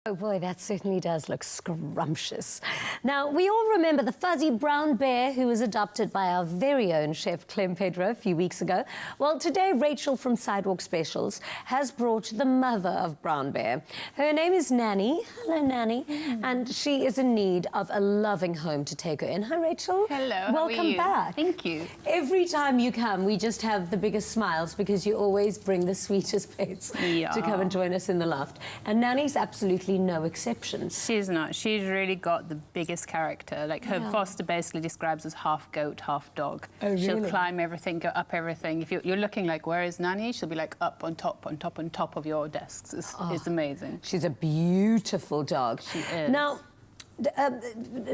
Oh boy, that certainly does look scrumptious. Now, we all remember the fuzzy brown bear who was adopted by our very own chef Clem Pedro a few weeks ago. Well, today Racheal from Sidewalk Specials has brought the mother of brown bear. Her name is Nanny. Hello, Nanny. And she is in need of a loving home to take her in. Hi, Racheal. Hello, welcome how are you? back. Thank you. Every time you come, we just have the biggest smiles because you always bring the sweetest pets to come and join us in the loft. And Nanny's absolutely no exception. She's not. She's really got the biggest character. Like her foster basically describes as half goat, half dog. Oh, really? She'll climb everything, go up everything. If you're looking like, where is Nanny? She'll be like up on top, on top, on top of your desks. It's amazing. She's a beautiful dog. She is. Now,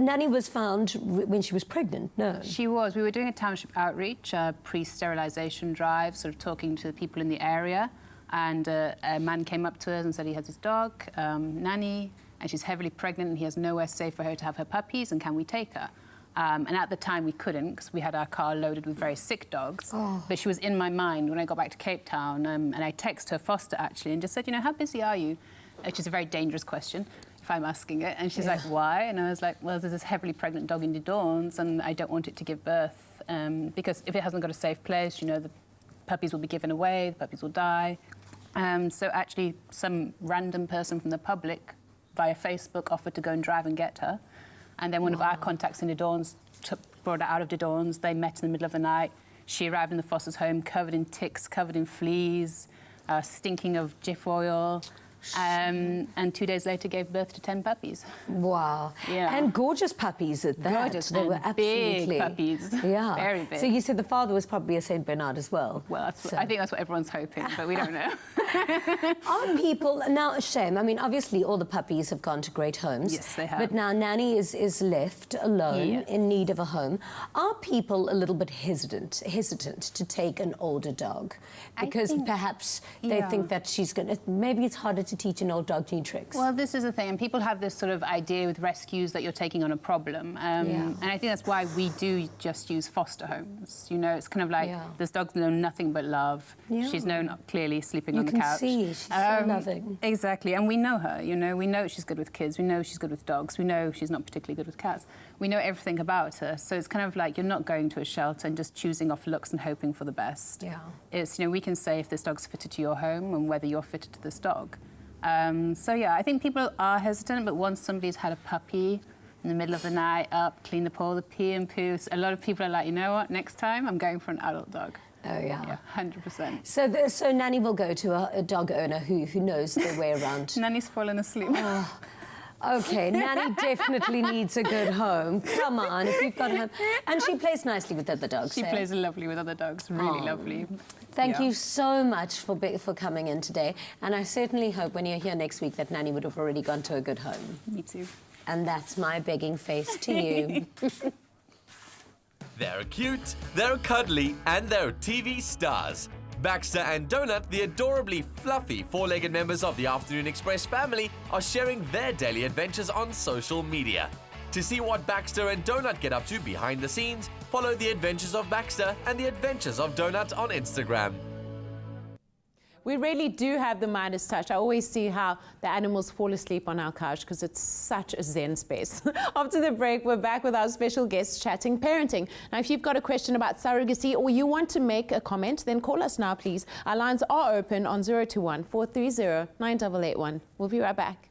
Nanny was found when she was pregnant, no? She was. We were doing a township outreach, a pre-sterilisation drive, sort of talking to the people in the area. And a man came up to us and said he has his dog, Nanny, and she's heavily pregnant and he has nowhere safe for her to have her puppies, and can we take her? And at the time we couldn't because we had our car loaded with very sick dogs. But she was in my mind when I got back to Cape Town, and I texted her foster actually and just said, you know, how busy are you? Which is a very dangerous question if I'm asking it. And she's like, why? And I was like, well, there's this heavily pregnant dog in the Dawns and I don't want it to give birth because if it hasn't got a safe place, you know, the puppies will be given away, the puppies will die. So actually, some random person from the public, via Facebook, offered to go and drive and get her. And then one of our contacts in the Dawns brought her out of the Dawns. They met in the middle of the night. She arrived in the foster's home covered in ticks, covered in fleas, stinking of Jif oil. And 2 days later gave birth to 10 puppies. Wow. Yeah. And gorgeous puppies at that. Gorgeous. They were absolutely big puppies. Yeah. Very big. So you said the father was probably a Saint Bernard as well. Well, I think that's what everyone's hoping, but we don't know. Are people, now a shame, I mean, obviously all the puppies have gone to great homes. Yes, they have. But now Nanny is left alone in need of a home. Are people a little bit hesitant to take an older dog? Because perhaps they think that she's going to, maybe it's harder to teach an old dog new tricks. Well, this is the thing, and people have this sort of idea with rescues that you're taking on a problem. And I think that's why we do just use foster homes. You know, it's kind of like this dog's known nothing but love. She's known clearly sleeping on the couch. You can see, she's so loving. Exactly, and we know her, you know. We know she's good with kids, we know she's good with dogs, we know she's not particularly good with cats. We know everything about her, so it's kind of like you're not going to a shelter and just choosing off looks and hoping for the best. It's, you know, we can say if this dog's fitted to your home and whether you're fitted to this dog. So yeah, I think people are hesitant, but once somebody's had a puppy in the middle of the night, up, clean up all the pee and poo, a lot of people are like, you know what, next time I'm going for an adult dog. Oh, yeah. 100%. So Nanny will go to a dog owner who knows their way around. Nanny's fallen asleep. OK, Nanny definitely needs a good home. Come on, if you've got a home. And she plays nicely with other dogs. She plays lovely with other dogs, really lovely. Thank you so much for coming in today. And I certainly hope when you're here next week that Nanny would have already gone to a good home. Me too. And that's my begging face to you. They're cute, they're cuddly, and they're TV stars. Baxter and Donut, the adorably fluffy four-legged members of the Afternoon Express family, are sharing their daily adventures on social media. To see what Baxter and Donut get up to behind the scenes, follow the adventures of Baxter and the adventures of Donut on Instagram. We really do have the Midas touch. I always see how the animals fall asleep on our couch because it's such a zen space. After the break, we're back with our special guests chatting parenting. Now, if you've got a question about surrogacy or you want to make a comment, then call us now, please. Our lines are open on 021 430 9881. We'll be right back.